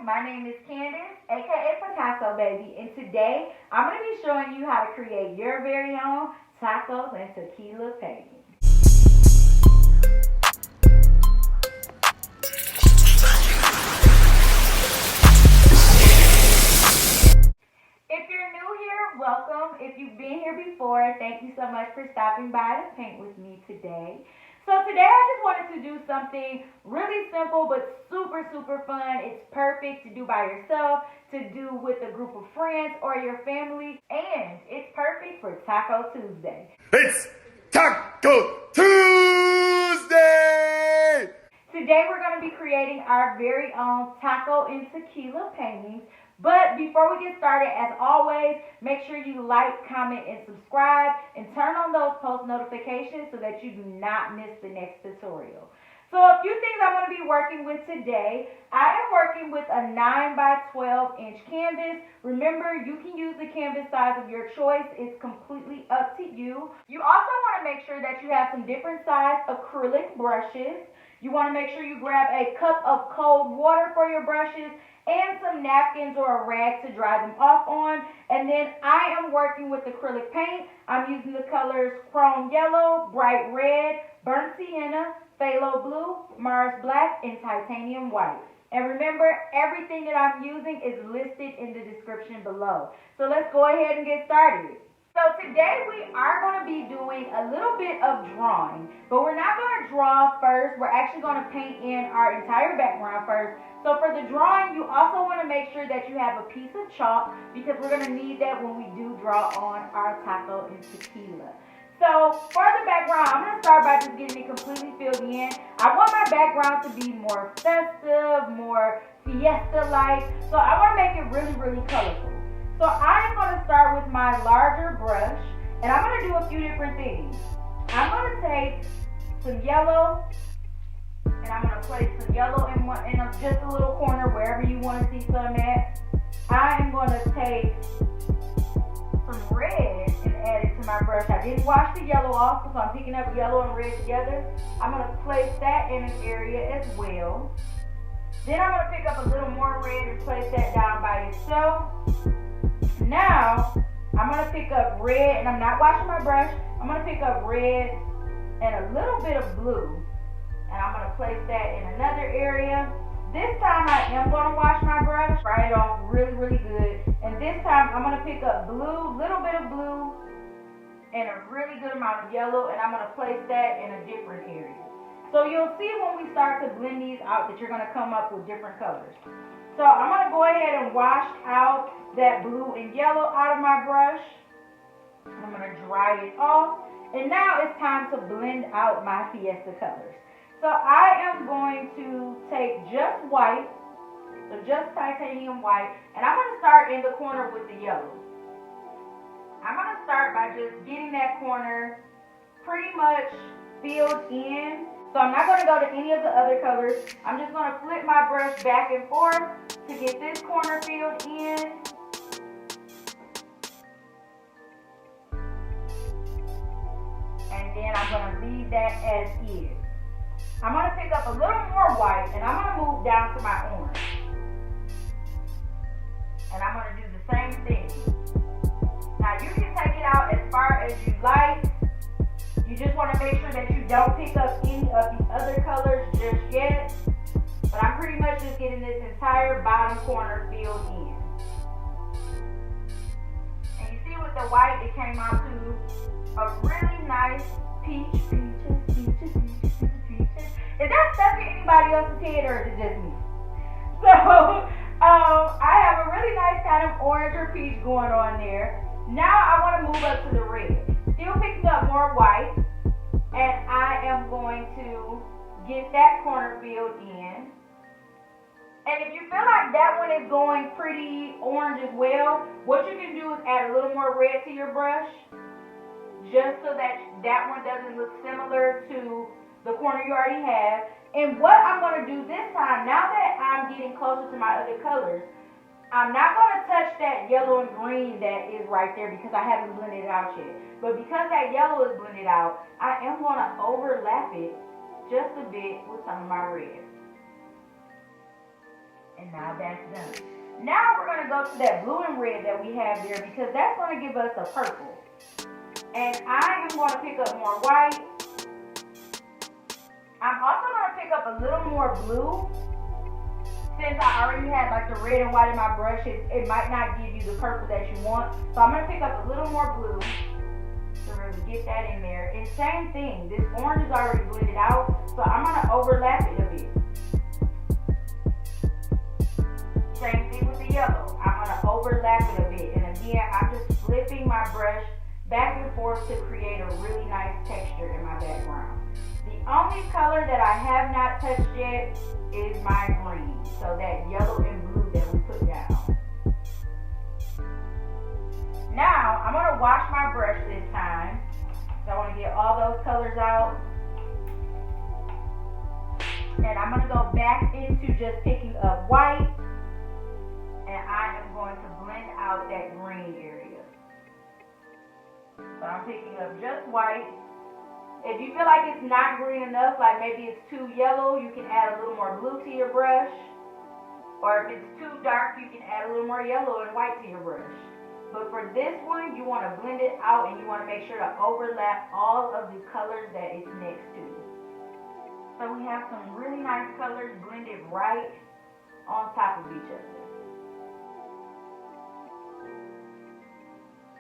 my name is Candace, aka Picasso baby, and today I'm going to be showing you how to create your very own tacos and tequila paintings. If you're new here, welcome. If you've been here before, thank you so much for stopping by to paint with me today. So today I just wanted to do something really simple but super fun. It's perfect to do by yourself, to do with a group of friends or your family, and it's perfect for Taco Tuesday. It's Taco Tuesday! Today we're going to be creating our very own taco and tequila paintings. But before we get started, as always, make sure you like, comment, and subscribe, and turn on those post notifications so that you do not miss the next tutorial. So a few things I'm going to be working with today. I am working with a 9 by 12 inch canvas. Remember, you can use the canvas size of your choice. It's completely up to you. You also want to make sure that you have some different size acrylic brushes. You want to make sure you grab a cup of cold water for your brushes and some napkins or a rag to dry them off on. And then I am working with acrylic paint. I'm using the colors chrome yellow, bright red, burnt sienna, phthalo blue, Mars black, and titanium white. And remember, everything that I'm using is listed in the description below. So let's go ahead and get started. So today we are going to be doing a little bit of drawing, but we're not going to draw first. We're actually going to paint in our entire background first. So for the drawing, you also want to make sure that you have a piece of chalk because we're going to need that when we do draw on our taco and tequila. So for the background, I'm going to start by just getting it completely filled in. I want my background to be more festive, more fiesta-like. So I want to make it really colorful. So I am going to start with my larger brush, and I'm going to do a few different things. I'm going to take some yellow, and I'm going to place some yellow in just a little corner wherever you want to see some at. I am going to take some red and add it to my brush. I didn't wash the yellow off, so I'm picking up yellow and red together. I'm going to place that in an area as well. Then I'm going to pick up a little more red and place that down by itself. Now, I'm going to pick up red, and I'm not washing my brush. I'm going to pick up red and a little bit of blue, and I'm going to place that in another area. This time, I am going to wash my brush, dry it off really good. And this time, I'm going to pick up blue, little bit of blue, and a really good amount of yellow, and I'm going to place that in a different area. So you'll see when we start to blend these out that you're going to come up with different colors. So I'm going to go ahead and wash out that blue and yellow out of my brush. I'm going to dry it off. And now it's time to blend out my fiesta colors. So I am going to take just white, so just titanium white, and I'm going to start in the corner with the yellow. I'm going to start by just getting that corner pretty much filled in. So I'm not going to go to any of the other colors. I'm just going to flip my brush back and forth to get this corner filled in. And then I'm going to leave that as is. I'm going to pick up a little more white and I'm going to move down to my orange. And I'm going to do the same thing. Now you can take it out as far as you like. You just want to make sure that you don't pick up any of the other colors just yet. But I'm pretty much just getting this entire bottom corner filled in. And you see with the white, it came out to a really nice peaches. Is that stuck in anybody else's head or is it just me? So, I have a really nice kind of orange or peach going on there. Now I want to move up to the red. Still picking up more white, and I am going to get that corner filled in. And if you feel like that one is going pretty orange as well, what you can do is add a little more red to your brush, just so that that one doesn't look similar to the corner you already have. And what I'm going to do this time, now that I'm getting closer to my other colors, I'm not going to touch that yellow and green that is right there because I haven't blended it out yet. But because that yellow is blended out, I am going to overlap it just a bit with some of my red. And And now that's done. Now we're going to go to that blue and red that we have there because that's going to give us a purple. And I am going to pick up more white. I'm also going to pick up a little more blue. Since I already had like the red and white in my brush, it might not give you the purple that you want. So I'm going to pick up a little more blue to really get that in there. And same thing, this orange is already blended out, so I'm going to overlap it a bit. Same thing with the yellow. I'm going to overlap it a bit. And again, I'm just flipping my brush back and forth to create a really nice texture in my background. The only color that I have not touched yet is my green. So that yellow and blue that we put down. Now, I'm going to wash my brush this time. So I want to get all those colors out. And I'm going to go back into just picking up white. And I am going to blend out that green area. So I'm picking up just white. If you feel like it's not green enough, like maybe it's too yellow, you can add a little more blue to your brush. Or if it's too dark, you can add a little more yellow and white to your brush. But for this one, you want to blend it out and you want to make sure to overlap all of the colors that it's next to. So we have some really nice colors blended right on top of each other.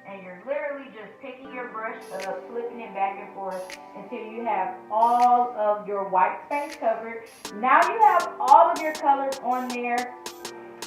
And you're literally just picking your brush up, flipping it back and forth until you have all of your white space covered. Now you have all of your colors on there.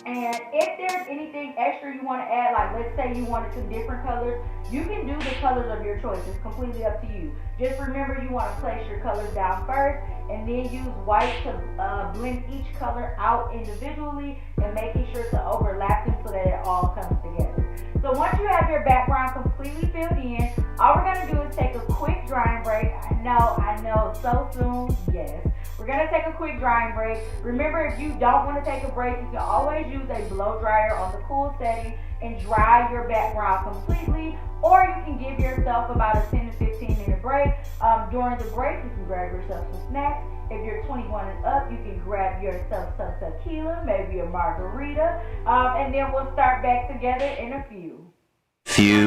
And if there's anything extra you want to add, like let's say you wanted some different colors, you can do the colors of your choice. It's completely up to you. Just remember you want to place your colors down first and then use white to blend each color out individually and making sure to overlap them so that it all comes together. So once you have your background completely filled in, all we're going to do is take a quick drying break. I know, so soon, yes. We're going to take a quick drying break. Remember, if you don't want to take a break, you can always use a blow dryer on the cool setting and dry your background completely, or you can give yourself about a 10 to 15 minute break. During the break, you can grab yourself some snacks. If you're 21 and up, you can grab yourself some tequila, maybe a margarita, and then we'll start back together in a few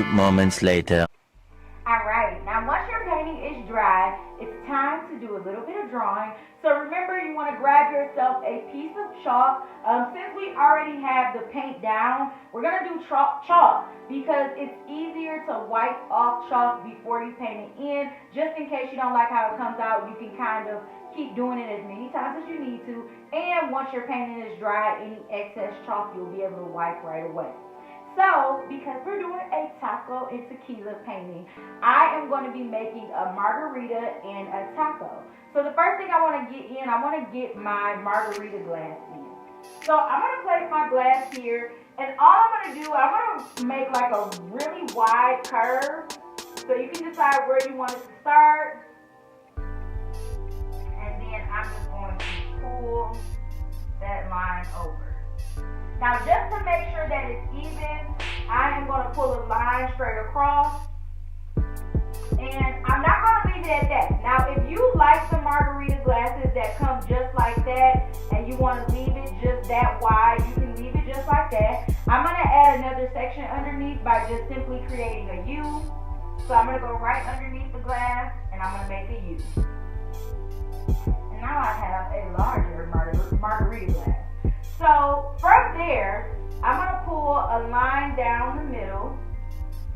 moments later. Alright, now once your painting is dry, it's time to do a little bit of drawing. So remember, you want to grab yourself a piece of chalk. Since we already have the paint down, we're going to do chalk because it's easier to wipe off chalk before you paint it in. Just in case you don't like how it comes out, you can kind of keep doing it as many times as you need to. And once your painting is dry, any excess chalk you'll be able to wipe right away. So, because we're doing a taco and tequila painting, I am going to be making a margarita and a taco. So the first thing I want to get in, I want to get my margarita glass in. So I'm going to place my glass here, and all I'm going to do, I'm going to make like a really wide curve. So you can decide where you want it to start. And then I'm just going to pull that line over. Now, just to make sure that it's even, I am going to pull a line straight across. And I'm not going to leave it at that. Now, if you like the margarita glasses that come just like that, and you want to leave it just that wide, you can leave it just like that. I'm going to add another section underneath by just simply creating a U. So I'm going to go right underneath the glass, and I'm going to make a U. And now I have a larger margarita glass. So from there, I'm going to pull a line down the middle.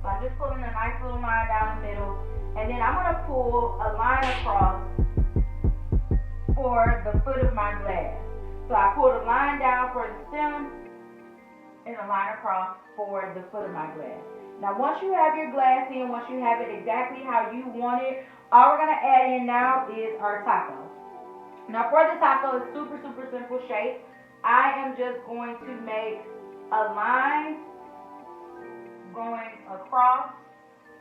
So I'm just pulling a nice little line down the middle. And then I'm going to pull a line across for the foot of my glass. So I pulled a line down for the stem and a line across for the foot of my glass. Now once you have your glass in, once you have it exactly how you want it, all we're going to add in now is our taco. Now for the taco, it's super simple shape. I am just going to make a line going across,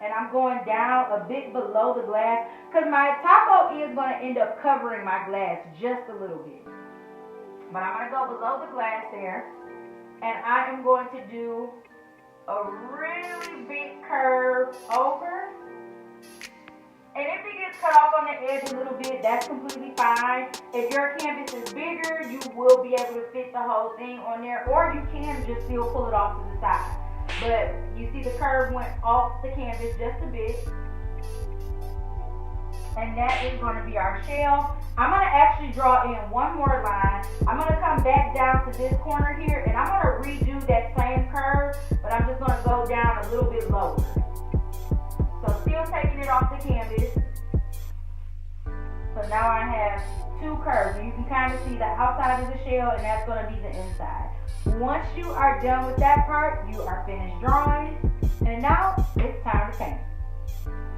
and I'm going down a bit below the glass because my taco is going to end up covering my glass just a little bit. But I'm going to go below the glass there, and I am going to do a really big curve over, And if it gets cut off on the edge a little bit, that's completely fine. If your canvas is bigger, you will be able to fit the whole thing on there, or you can just still pull it off to the side. But you see the curve went off the canvas just a bit. And that is going to be our shell. I'm going to actually draw in one more line. I'm going to come back down to this corner here, and I'm going to redo that same curve, but I'm just going to go down a little bit lower. So still taking it off the canvas. So now I have two curves. You can kind of see the outside of the shell, and that's going to be the inside. Once you are done with that part, you are finished drawing. And now it's time to paint.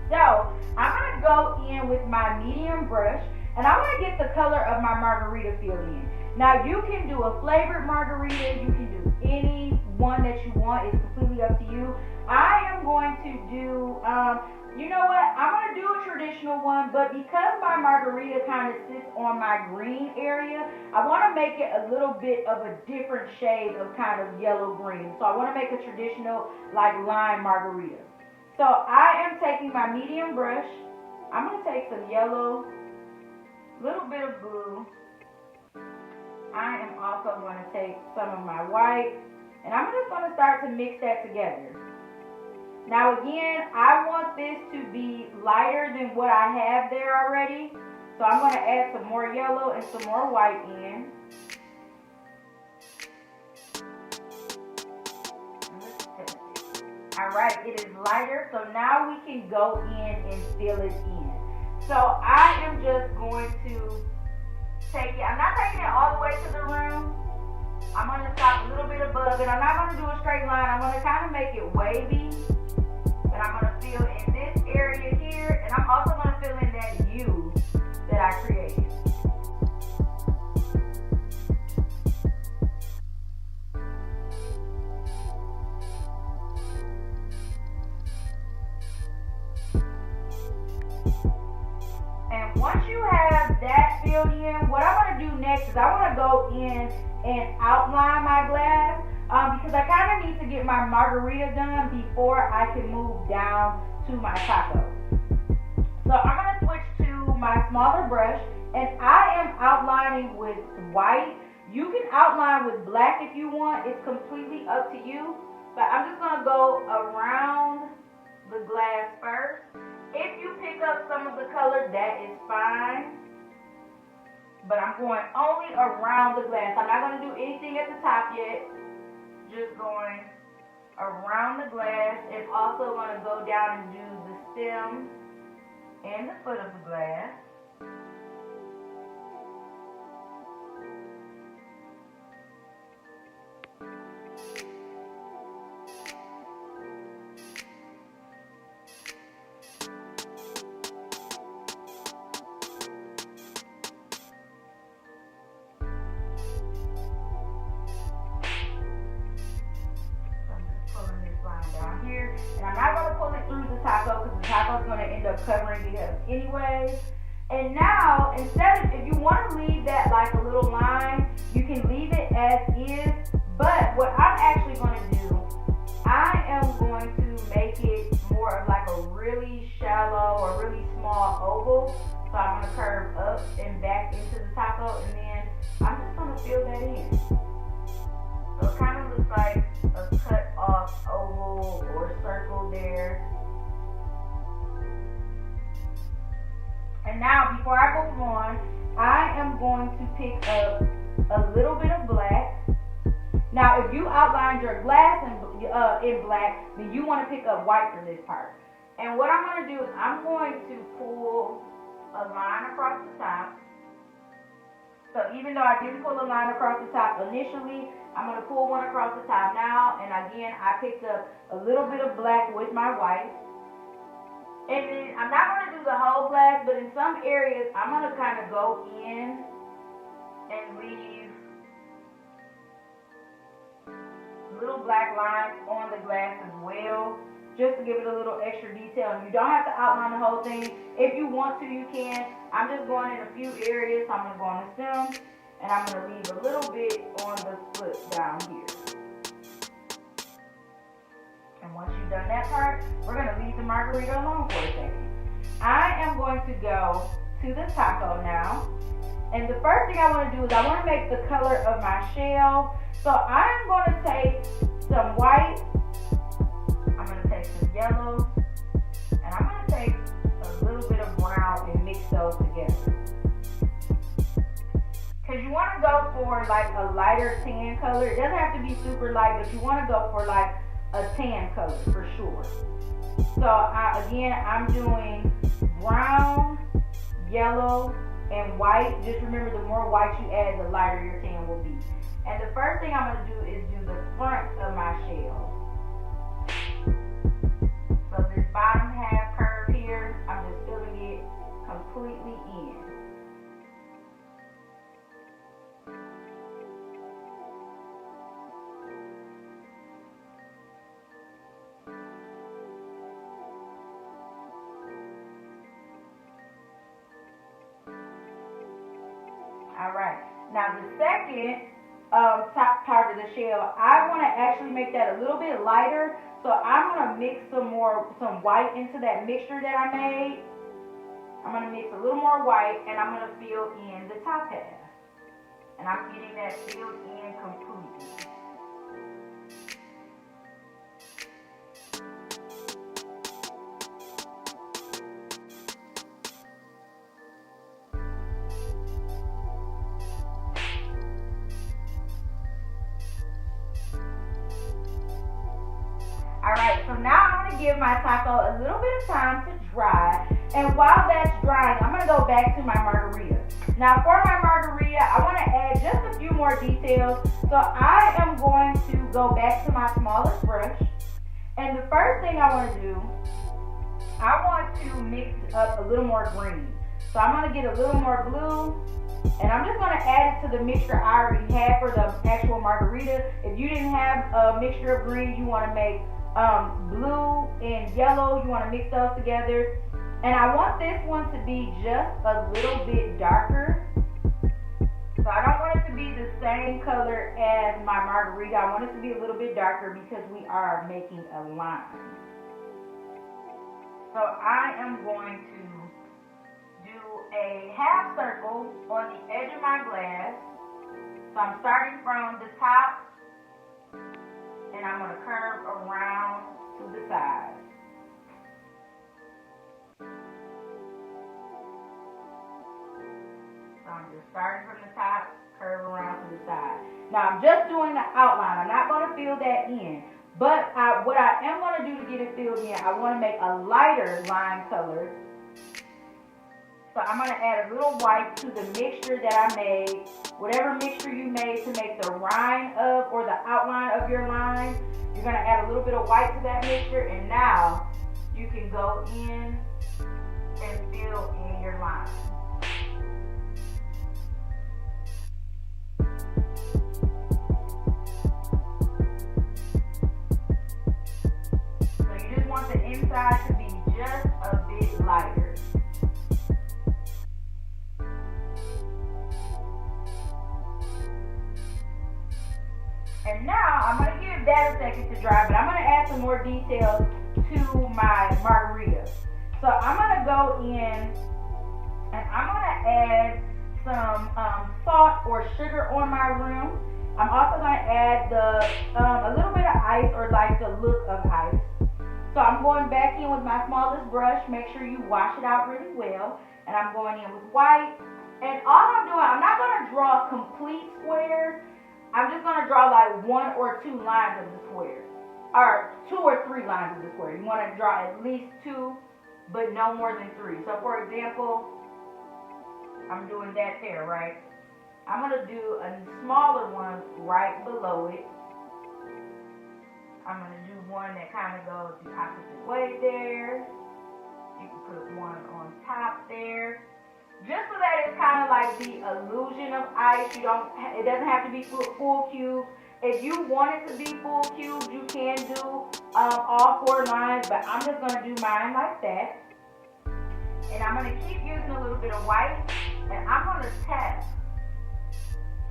So I'm going to go in with my medium brush, and I'm going to get the color of my margarita filled in. Now you can do a flavored margarita. You can do any one that you want. It's completely up to you. I am going to do, you know what? I'm going to do a traditional one, but because my margarita kind of sits on my green area, I want to make it a little bit of a different shade of kind of yellow-green. So I want to make a traditional, like, lime margarita. So I am taking my medium brush. I'm going to take some yellow, little bit of blue. I am also going to take some of my white, and I'm just going to start to mix that together. Now again, I want this to be lighter than what I have there already. So I'm going to add some more yellow and some more white in. Alright, it is lighter, so now we can go in and fill it in. So I am just going to take it, I'm not taking it all the way to the rim. I'm going to stop a little bit above it. I'm not going to do a straight line. I'm going to kind of make it wavy. But I'm going to fill in this area here, and I'm also going to fill in that U that I created. And once you have that filled in, what I'm going to do next is I want to go in and outline my glass. Because I kind of need to get my margarita done before I can move down to my taco. So I'm going to switch to my smaller brush, and I am outlining with white. You can outline with black if you want. It's completely up to you. But I'm just going to go around the glass first. If you pick up some of the color, that is fine. But I'm going only around the glass. I'm not going to do anything at the top yet. Just going around the glass, and also going to go down and do the stem and the foot of the glass. Down here, and I'm not going to pull it through the taco because the taco is going to end up covering the head anyway. And now, instead of, if you want to leave that like a little line, you can leave it as is. But what I'm actually going to do, I am going to make it more of like a really shallow or really small oval. So I'm going to curve up and back into the taco, and then I'm just going to fill that in. So it kind of looks like a cut off oval or circle there. And now, before I move on, I am going to pick up a little bit of black. Now, if you outlined your glass in black, then you want to pick up white for this part. And what I'm going to do is I'm going to pull a line across the top. So even though I didn't pull a line across the top initially, I'm going to pull one across the top now. And again, I picked up a little bit of black with my white. And then I'm not going to do the whole glass, but in some areas, I'm going to kind of go in and leave little black lines on the glass as well, just to give it a little extra detail. And you don't have to outline the whole thing. If you want to, you can. I'm just going in a few areas. I'm going to go on the stem, and I'm going to leave a little bit on the foot down here. And once you've done that part, we're going to leave the margarita alone for a second. I am going to go to the taco now. And the first thing I want to do is I want to make the color of my shell. So I'm going to take some white, I'm going to take some yellow, and I'm going to take a little bit of brown and mix those together. Because you want to go for like a lighter tan color. It doesn't have to be super light, but you want to go for like a tan color for sure. So again, I'm doing brown, yellow, and white. Just remember, the more white you add, the lighter your tan will be. And the first thing I'm going to do is do the front of my shell. So this bottom half curve here, I'm just filling it completely in. Alright, now the second top part of the shell, I want to actually make that a little bit lighter. So I'm going to mix some white into that mixture that I made. I'm going to mix a little more white, and I'm going to fill in the top half. And I'm getting that filled in completely. Alright, so now I'm going to give my taco a little bit of time to dry. And while that's drying, I'm going to go back to my margarita. Now for my margarita, I want to add just a few more details. So I am going to go back to my smallest brush. And the first thing I want to do, I want to mix up a little more green. So I'm going to get a little more blue. And I'm just going to add it to the mixture I already had for the actual margarita. If you didn't have a mixture of green, you want to make blue and yellow, you want to mix those together. And I want this one to be just a little bit darker. So I don't want it to be the same color as my margarita. I want it to be a little bit darker because we are making a line. So I am going to do a half circle on the edge of my glass. So I'm starting from the top, and I'm going to curve around to the side. So I'm just starting from the top, curve around to the side. Now I'm just doing the outline. I'm not going to fill that in. But what I am going to do to get it filled in, I want to make a lighter lime color. So I'm going to add a little white to the mixture that I made. Whatever mixture you made to make the rind of or the outline of your line, you're going to add a little bit of white to that mixture. And now you can go in and fill in your line. So you just want the inside to be just a bit lighter. And now I'm going to give that a second to dry, but I'm going to add some more details to my margarita. So I'm going to go in and I'm going to add some salt or sugar on my rim. I'm also going to add a little bit of ice, or like the look of ice. So I'm going back in with my smallest brush. Make sure you wash it out really well. And I'm going in with white. And all I'm doing, I'm not going to draw complete squares. I'm just going to draw like 1 or 2 lines of the square. Or 2 or 3 lines of the square. You want to draw at least 2, but no more than 3. So for example, I'm doing that there, right? I'm going to do a smaller one right below it. I'm going to do one that kind of goes the opposite way there. You can put one on top there. Just so that it's kind of like the illusion of ice. It doesn't have to be full cubes. If you want it to be full cubes, you can do all 4 lines, but I'm just going to do mine like that. And I'm going to keep using a little bit of white, and I'm going to tap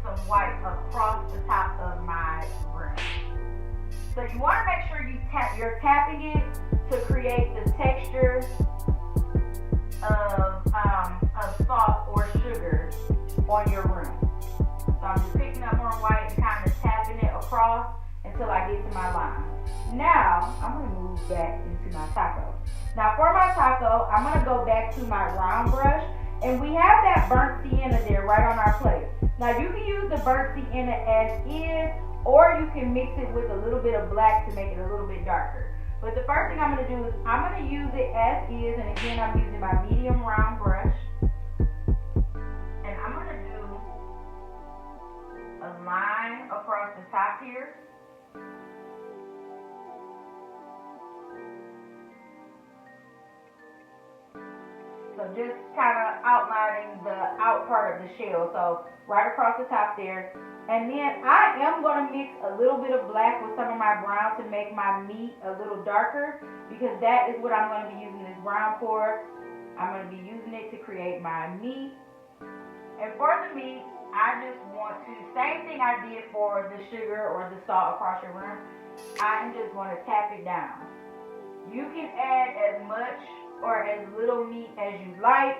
some white across the top of my rim. So you want to make sure you're tapping it to create the texture of salt or sugar on your rim. So I'm just picking up more white and kind of tapping it across until I get to my line. Now, I'm going to move back into my taco. Now for my taco, I'm going to go back to my round brush, and we have that burnt sienna there right on our plate. Now you can use the burnt sienna as is, or you can mix it with a little bit of black to make it a little bit darker. But the first thing I'm going to do is I'm going to use it as is, and again I'm using my medium round brush. And I'm going to do a line across the top here. So just kind of outlining the out part of the shell. So right across the top there. And then I am going to mix a little bit of black with some of my brown to make my meat a little darker, because that is what I'm going to be using this brown for. I'm going to be using it to create my meat. And for the meat, I just want to, same thing I did for the sugar or the salt across your rim, I'm just going to tap it down. You can add as much or as little meat as you like,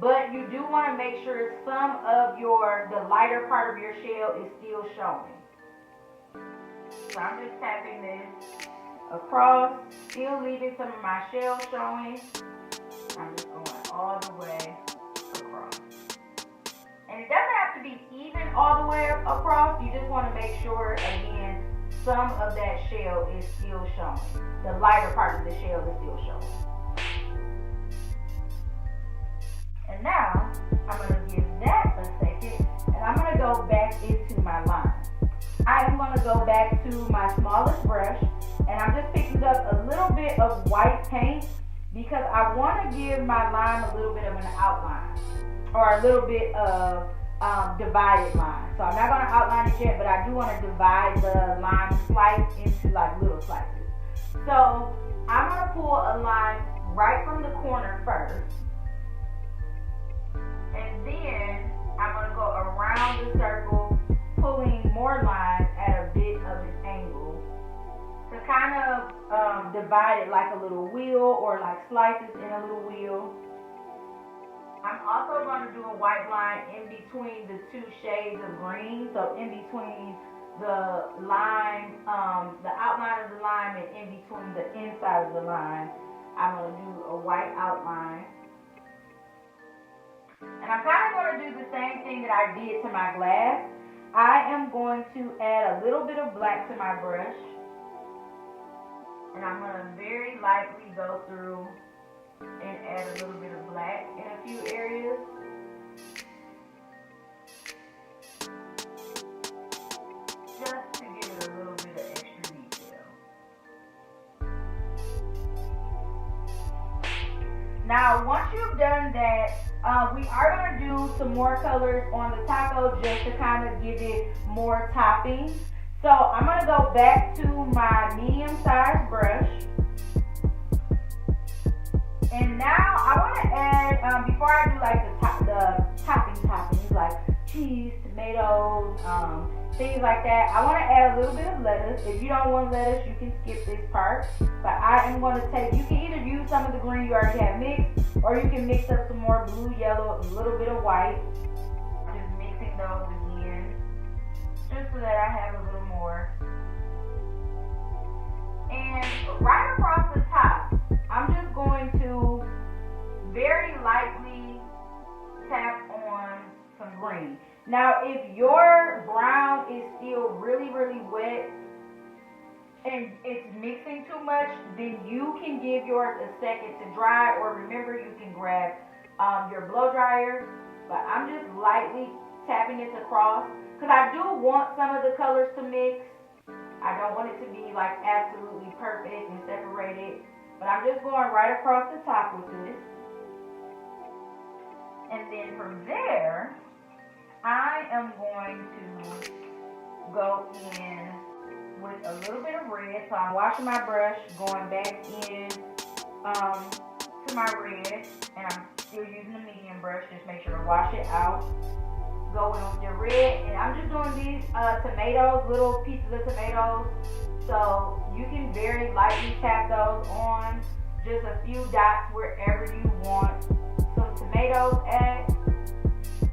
but you do want to make sure some of the lighter part of your shell is still showing. So I'm just tapping this across, still leaving some of my shell showing. I'm just going all the way across. And it doesn't have to be even all the way across. You just want to make sure, again, some of that shell is still showing. The lighter part of the shell is still showing. And now, I'm going to give that a second, and I'm going to go back into my line. I am going to go back to my smallest brush, and I'm just picking up a little bit of white paint because I want to give my line a little bit of an outline, or a little bit of divided line. So I'm not going to outline it yet, but I do want to divide the line slice into like little slices. So I'm going to pull a line right from the corner first. And then I'm going to go around the circle, pulling more lines at a bit of an angle to kind of divide it like a little wheel, or like slices in a little wheel. I'm also going to do a white line in between the two shades of green. So in between the line, the outline of the line, and in between the inside of the line, I'm going to do a white outline. And I'm kind of going to do the same thing that I did to my glass. I am going to add a little bit of black to my brush. And I'm going to very lightly go through and add a little bit of black in a few areas. Just to give it a little bit of extra detail. Now, once you've done that, we are going to do some more colors on the taco just to kind of give it more toppings. So I'm going to go back to my medium-sized brush. And now I want to add, before I do like the toppings, like cheese, tomatoes, things like that, I want to add a little bit of lettuce. If you don't want lettuce, you can skip this part. But I am going to take, you can either use some of the green you already have mixed, or you can mix up some more blue, yellow, and a little bit of white. Just mixing those again, just so that I have a little more. And right across the top, I'm just going to very lightly tap on some green. Now, if your brown is still really, really wet and it's mixing too much, then you can give yours a second to dry, or remember, you can grab your blow dryer. But I'm just lightly tapping this across because I do want some of the colors to mix. I don't want it to be like absolutely perfect and separated, but I'm just going right across the top with this. And then from there, I am going to go in with a little bit of red. So I'm washing my brush, going back in to my red, and I'm still using the medium brush. Just make sure to wash it out. Go in with your red, and I'm just doing these tomatoes, little pieces of tomatoes. So you can very lightly tap those on, just a few dots wherever you want. tomatoes at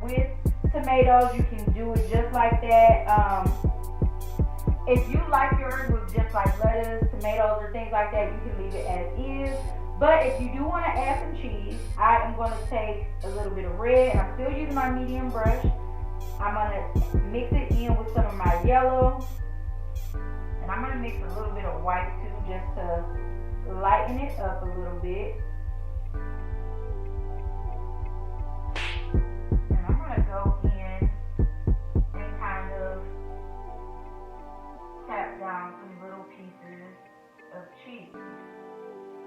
with tomatoes. You can do it just like that. If you like yours with just like lettuce, tomatoes, or things like that, you can leave it as is. But if you do want to add some cheese, I am going to take a little bit of red, and I'm still using my medium brush. I'm going to mix it in with some of my yellow, and I'm going to mix a little bit of white too, just to lighten it up a little bit. And I'm going to go in and kind of tap down some little pieces of cheese.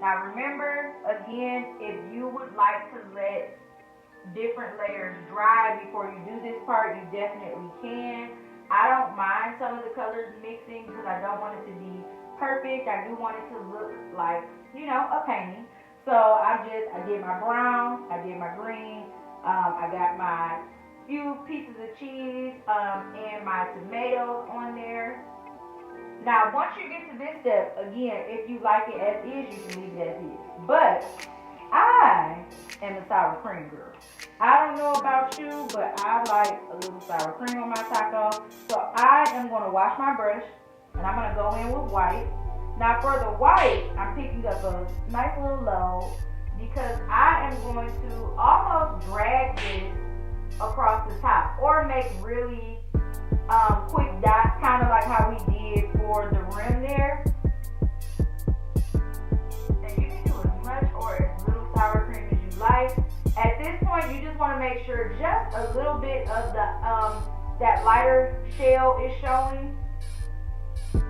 Now remember, again, if you would like to let different layers dry before you do this part, you definitely can. I don't mind some of the colors mixing because I don't want it to be perfect. I do want it to look like, you know, a painting. So I did my brown, I did my green, I got my few pieces of cheese and my tomatoes on there. Now, once you get to this step, again, if you like it as is, you can leave it as is. But I am a sour cream girl. I don't know about you, but I like a little sour cream on my taco. So I am going to wash my brush, and I'm going to go in with white. Now, for the white, I'm picking up a nice little load because I am going to almost drag this across the top or make really quick dots, kind of like how we did for the rim there. And you can do as much or as little sour cream as you like. At this point, you just want to make sure just a little bit of the that lighter shell is showing. And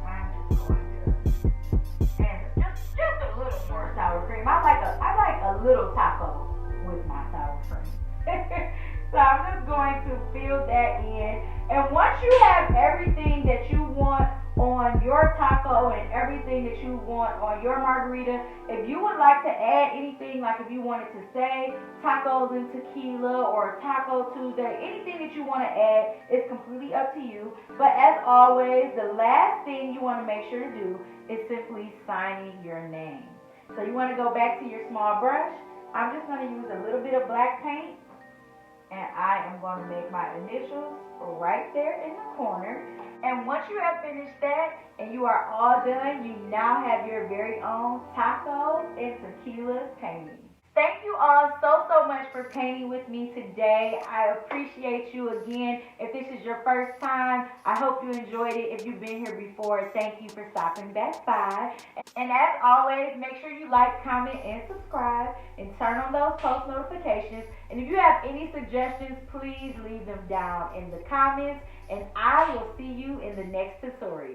I'm just going to add just a little more sour cream. I like a little taco with my sour cream. So I'm just going to fill that in. And once you have everything that you want on your taco and everything that you want on your margarita, if you would like to add anything, like if you wanted to say tacos and tequila or Taco Tuesday, anything that you want to add is completely up to you. But as always, the last thing you want to make sure to do is simply signing your name. So you want to go back to your small brush. I'm just going to use a little bit of black paint. And I am going to make my initials right there in the corner. And once you have finished that and you are all done, you now have your very own tacos and tequila painting. Thank you all so much for painting with me today. I appreciate you again. If this is your first time, I hope you enjoyed it. If you've been here before, thank you for stopping back by. And as always, make sure you like, comment, and subscribe, and turn on those post notifications. And if you have any suggestions, please leave them down in the comments, and I will see you in the next tutorial.